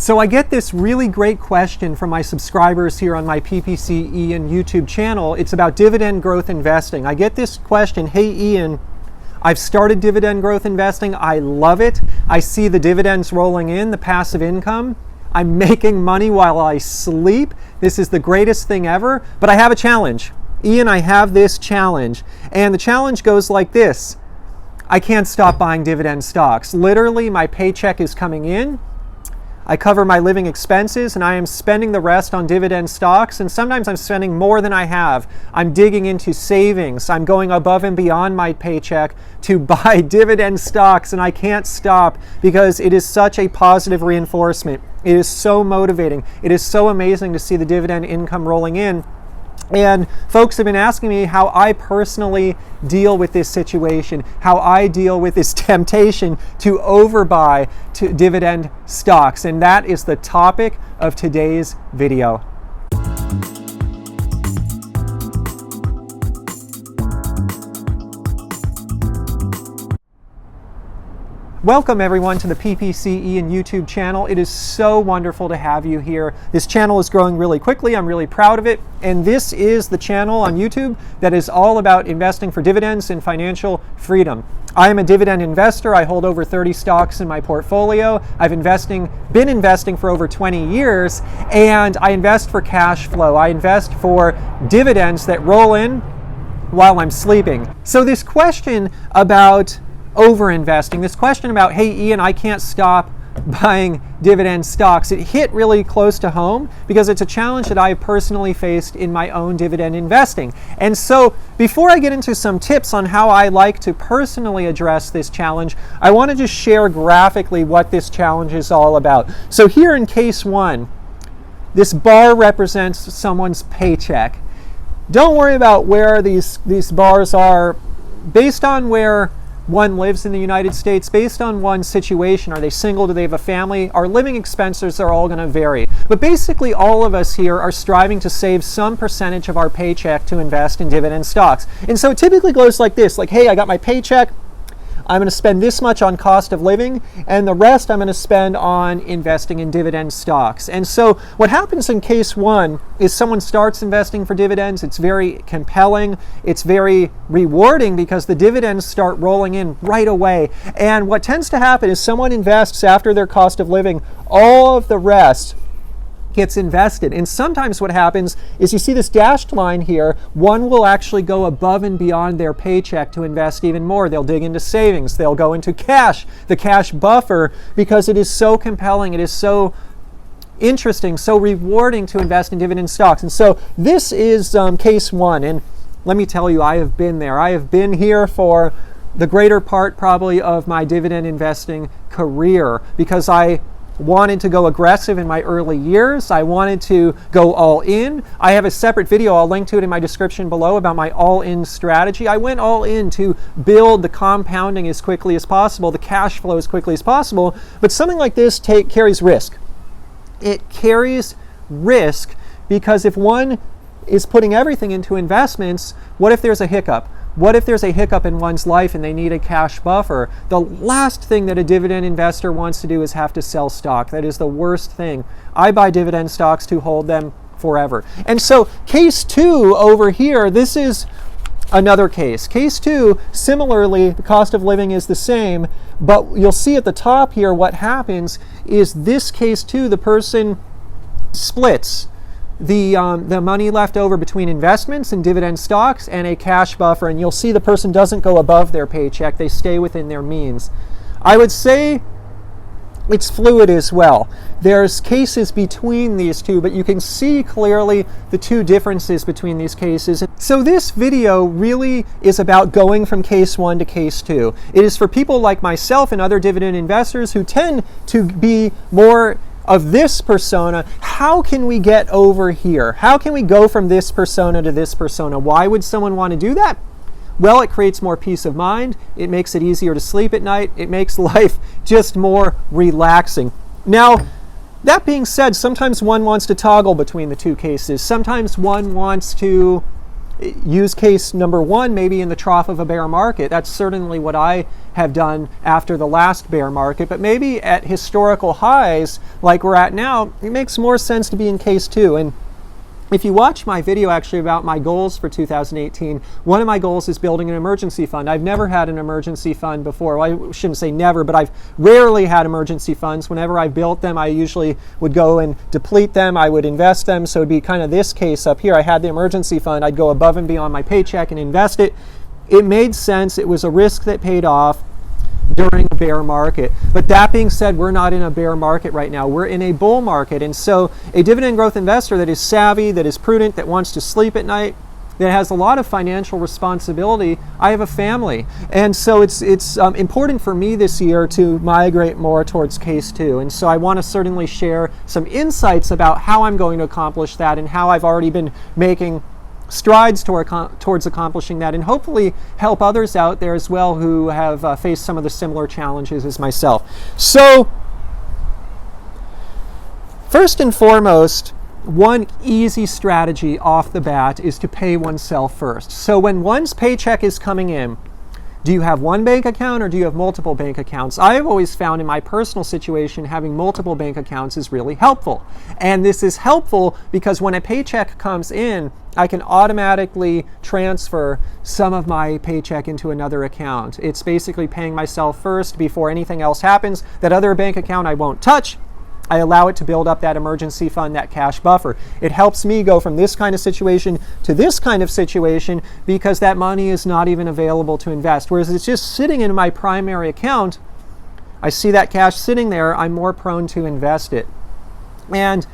So I get this really great question from my subscribers here on my PPC Ian YouTube channel. It's about dividend growth investing. I get this question, hey Ian, I've started dividend growth investing. I love it. I see the dividends rolling in, the passive income. I'm making money while I sleep. This is the greatest thing ever, but I have a challenge. Ian, I have this challenge. And the challenge goes like this. I can't stop buying dividend stocks. Literally, my paycheck is coming in. I cover my living expenses and I am spending the rest on dividend stocks, and sometimes I'm spending more than I have. I'm digging into savings. I'm going above and beyond my paycheck to buy dividend stocks, and I can't stop because it is such a positive reinforcement. It is so motivating. It is so amazing to see the dividend income rolling in. And folks have been asking me how I personally deal with this situation, how I deal with this temptation to overbuy dividend stocks. And that is the topic of today's video. Welcome everyone to the PPC Ian YouTube channel. It is so wonderful to have you here. This channel is growing really quickly. I'm really proud of it. And this is the channel on YouTube that is all about investing for dividends and financial freedom. I am a dividend investor. I hold over 30 stocks in my portfolio. I've been investing for over 20 years, and I invest for cash flow. I invest for dividends that roll in while I'm sleeping. So this question about over-investing, this question about, hey Ian, I can't stop buying dividend stocks, it hit really close to home because it's a challenge that I personally faced in my own dividend investing. And so before I get into some tips on how I like to personally address this challenge, I want to just share graphically what this challenge is all about. So here in case one, this bar represents someone's paycheck. Don't worry about where these bars are based on where one lives in the United States, based on one's situation. Are they single? Do they have a family? Our living expenses are all going to vary. But basically all of us here are striving to save some percentage of our paycheck to invest in dividend stocks. And so it typically goes like this, like, hey, I got my paycheck. I'm going to spend this much on cost of living, and the rest I'm going to spend on investing in dividend stocks. And so what happens in case one is someone starts investing for dividends. It's very compelling. It's very rewarding because the dividends start rolling in right away. And what tends to happen is someone invests after their cost of living, all of the rest gets invested. And sometimes what happens is you see this dashed line here, one will actually go above and beyond their paycheck to invest even more. They'll dig into savings, they'll go into cash, the cash buffer, because it is so compelling, it is so interesting, so rewarding to invest in dividend stocks. And so this is case one, and let me tell you, I have been there. I have been here for the greater part probably of my dividend investing career because I wanted to go aggressive in my early years. I wanted to go all in. I have a separate video, I'll link to it in my description below, about my all-in strategy. I went all in to build the compounding as quickly as possible, the cash flow as quickly as possible. But something like this carries risk. It carries risk because if one is putting everything into investments, what if there's a hiccup? What if there's a hiccup in one's life and they need a cash buffer? The last thing that a dividend investor wants to do is have to sell stock. That is the worst thing. I buy dividend stocks to hold them forever. And so case two over here, this is another case. Case two, similarly, the cost of living is the same, but you'll see at the top here what happens is this case two, the person splits the money left over between investments and dividend stocks and a cash buffer, and you'll see the person doesn't go above their paycheck, they stay within their means. I would say it's fluid as well. There's cases between these two, but you can see clearly the two differences between these cases. So this video really is about going from case one to case two. It is for people like myself and other dividend investors who tend to be more of this persona. How can we get over here? How can we go from this persona to this persona? Why would someone want to do that? Well, it creates more peace of mind. It makes it easier to sleep at night. It makes life just more relaxing. Now, that being said, sometimes one wants to toggle between the two cases. Sometimes one wants to use case number one, maybe in the trough of a bear market. That's certainly what I have done after the last bear market. But maybe at historical highs like we're at now, it makes more sense to be in case two. And if you watch my video actually about my goals for 2018, one of my goals is building an emergency fund. I've never had an emergency fund before. Well, I shouldn't say never, but I've rarely had emergency funds. Whenever I built them, I usually would go and deplete them. I would invest them. So it'd be kind of this case up here. I had the emergency fund. I'd go above and beyond my paycheck and invest it. It made sense. It was a risk that paid off during a bear market. But that being said, we're not in a bear market right now. We're in a bull market. And so a dividend growth investor that is savvy, that is prudent, that wants to sleep at night, that has a lot of financial responsibility. I have a family. And so it's important for me this year to migrate more towards case two. And so I want to certainly share some insights about how I'm going to accomplish that and how I've already been making strides towards accomplishing that, and hopefully help others out there as well who have faced some of the similar challenges as myself. So first and foremost, one easy strategy off the bat is to pay oneself first. So when one's paycheck is coming in, do you have one bank account or do you have multiple bank accounts? I've always found in my personal situation having multiple bank accounts is really helpful. And this is helpful because when a paycheck comes in, I can automatically transfer some of my paycheck into another account. It's basically paying myself first before anything else happens. That other bank account I won't touch. I allow it to build up that emergency fund, that cash buffer. It helps me go from this kind of situation to this kind of situation because that money is not even available to invest. Whereas it's just sitting in my primary account, I see that cash sitting there, I'm more prone to invest it. And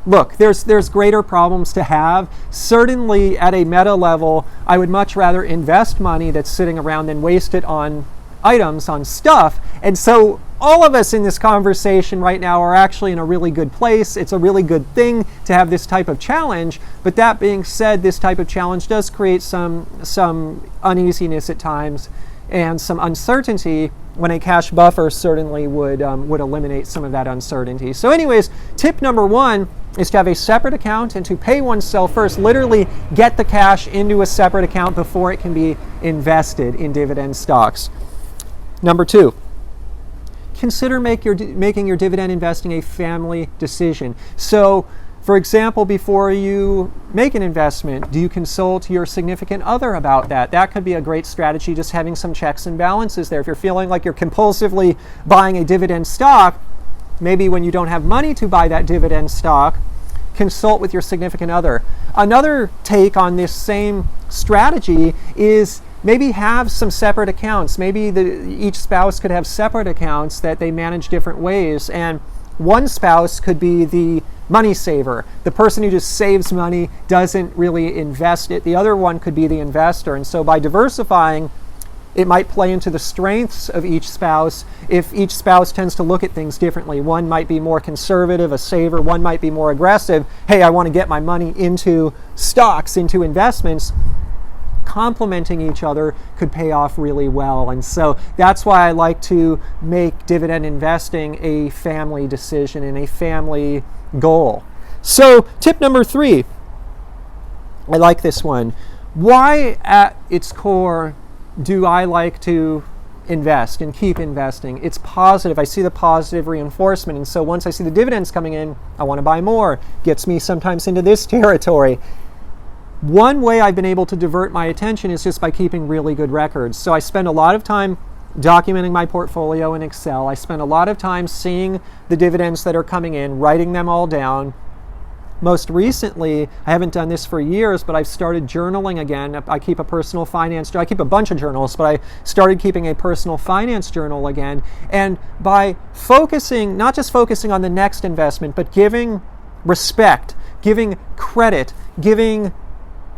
look, there's greater problems to have. Certainly at a meta level, I would much rather invest money that's sitting around than waste it on items, on stuff. And so all of us in this conversation right now are actually in a really good place. It's a really good thing to have this type of challenge. But that being said, this type of challenge does create some uneasiness at times and some uncertainty, when a cash buffer certainly would eliminate some of that uncertainty. So anyways, tip number one is to have a separate account and to pay oneself first. Literally get the cash into a separate account before it can be invested in dividend stocks. Number two, consider making your dividend investing a family decision. So, for example, before you make an investment, do you consult your significant other about that? That could be a great strategy, just having some checks and balances there. If you're feeling like you're compulsively buying a dividend stock, maybe when you don't have money to buy that dividend stock, consult with your significant other. Another take on this same strategy is maybe have some separate accounts. Maybe each spouse could have separate accounts that they manage different ways. And one spouse could be the money saver, the person who just saves money, doesn't really invest it. The other one could be the investor. And so by diversifying, it might play into the strengths of each spouse if each spouse tends to look at things differently. One might be more conservative, a saver. One might be more aggressive. Hey, I want to get my money into stocks, into investments. Complementing each other could pay off really well. And so that's why I like to make dividend investing a family decision and a family goal. So tip number three, I like this one. Why at its core do I like to invest and keep investing? It's positive. I see the positive reinforcement. And so once I see the dividends coming in, I want to buy more. Gets me sometimes into this territory. One way I've been able to divert my attention is just by keeping really good records. So I spend a lot of time documenting my portfolio in Excel. I spend a lot of time seeing the dividends that are coming in, writing them all down. Most recently, I haven't done this for years, but I've started journaling again. I keep a personal finance journal. I keep a bunch of journals, but I started keeping a personal finance journal again. And by focusing, not just focusing on the next investment, but giving respect, giving credit, giving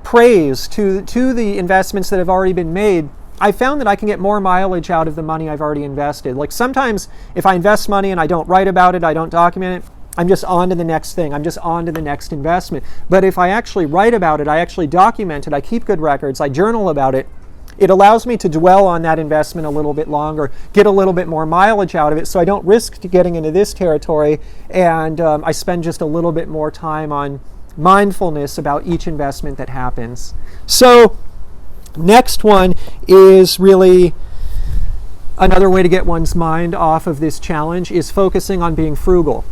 praise to the investments that have already been made, I found that I can get more mileage out of the money I've already invested. Like sometimes if I invest money and I don't write about it, I don't document it, I'm just on to the next thing. I'm just on to the next investment. But if I actually write about it, I actually document it, I keep good records, I journal about it, it allows me to dwell on that investment a little bit longer, get a little bit more mileage out of it, so I don't risk getting into this territory, and I spend just a little bit more time on mindfulness about each investment that happens. So next one is really another way to get one's mind off of this challenge is focusing on being frugal.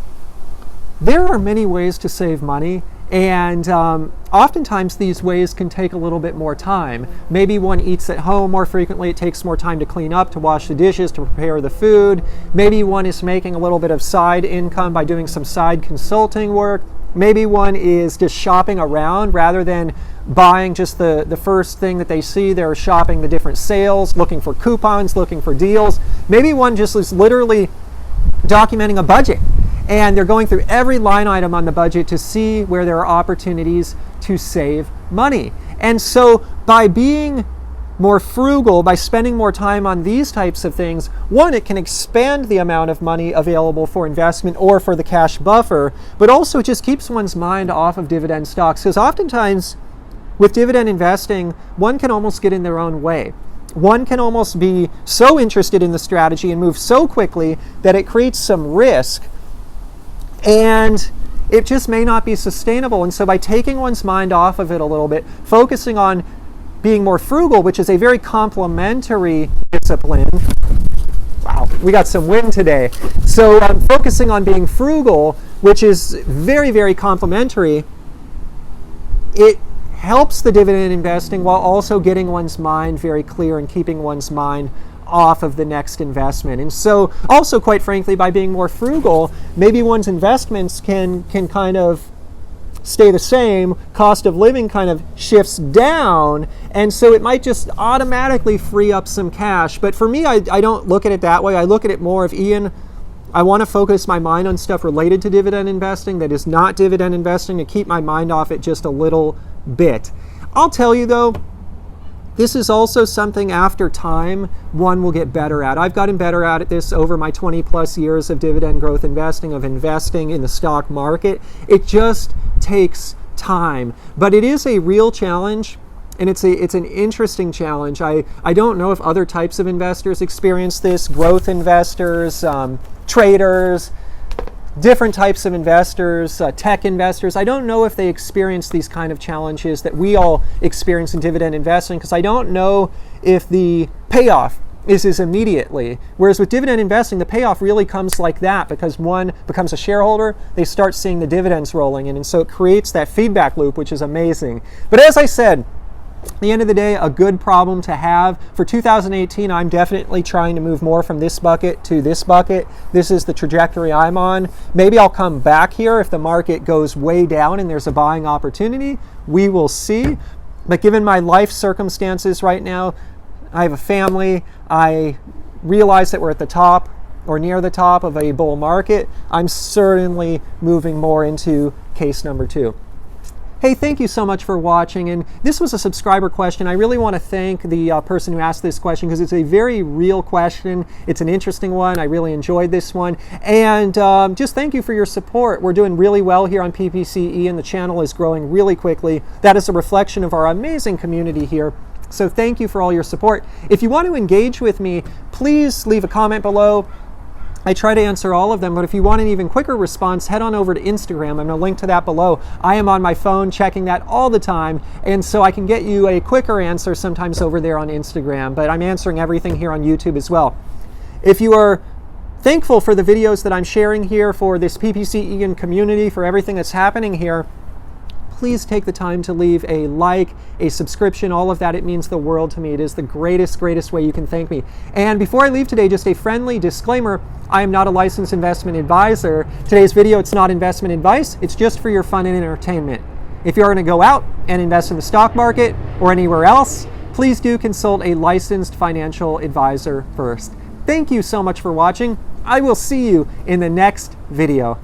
There are many ways to save money, and oftentimes these ways can take a little bit more time. Maybe one eats at home more frequently. It takes more time to clean up, to wash the dishes, to prepare the food. Maybe one is making a little bit of side income by doing some side consulting work. Maybe one is just shopping around rather than buying just the first thing that they see. They're shopping the different sales, looking for coupons, looking for deals. Maybe one just is literally documenting a budget, and they're going through every line item on the budget to see where there are opportunities to save money. And so by being more frugal, by spending more time on these types of things, one, it can expand the amount of money available for investment or for the cash buffer, but also it just keeps one's mind off of dividend stocks, because oftentimes with dividend investing, one can almost get in their own way. One can almost be so interested in the strategy and move so quickly that it creates some risk, and it just may not be sustainable. And so by taking one's mind off of it a little bit, focusing on being more frugal, which is a very complementary discipline. Wow, we got some wind today. So focusing on being frugal, which is very, very complementary, it helps the dividend investing while also getting one's mind very clear and keeping one's mind off of the next investment. And so also, quite frankly, by being more frugal, maybe one's investments can kind of stay the same, cost of living kind of shifts down, and so it might just automatically free up some cash. But for me, I don't look at it that way. I look at it more of, Ian, I want to focus my mind on stuff related to dividend investing that is not dividend investing, to keep my mind off it just a little bit. I'll tell you though, this is also something after time one will get better at. I've gotten better at this over my 20 plus years of dividend growth investing, of investing in the stock market. It just takes time, but it is a real challenge, and it's an interesting challenge. I don't know if other types of investors experience this, growth investors, traders, different types of investors, tech investors. I don't know if they experience these kind of challenges that we all experience in dividend investing, because I don't know if the payoff is immediately. Whereas with dividend investing, the payoff really comes like that, because one becomes a shareholder, they start seeing the dividends rolling in, and so it creates that feedback loop, which is amazing. But as I said, at the end of the day, a good problem to have. For 2018, I'm definitely trying to move more from this bucket to this bucket. This is the trajectory I'm on. Maybe I'll come back here if the market goes way down and there's a buying opportunity. We will see. But given my life circumstances right now, I have a family, I realize that we're at the top or near the top of a bull market. I'm certainly moving more into case number 2. Hey, thank you so much for watching, and this was a subscriber question. I really want to thank the person who asked this question, because it's a very real question. It's an interesting one. I really enjoyed this one, and just thank you for your support. We're doing really well here on PPCE, and the channel is growing really quickly. That is a reflection of our amazing community here. So thank you for all your support. If you want to engage with me, please leave a comment below. I try to answer all of them, but if you want an even quicker response, head on over to Instagram. I'm going to link to that below. I am on my phone checking that all the time, and so I can get you a quicker answer sometimes over there on Instagram, but I'm answering everything here on YouTube as well. If you are thankful for the videos that I'm sharing here, for this PPCE and community, for everything that's happening here, please take the time to leave a like, a subscription, all of that. It means the world to me. It is the greatest way you can thank me. And before I leave today, just a friendly disclaimer, I am not a licensed investment advisor. Today's video, it's not investment advice. It's just for your fun and entertainment. If you're going to go out and invest in the stock market or anywhere else, please do consult a licensed financial advisor first. Thank you so much for watching. I will see you in the next video.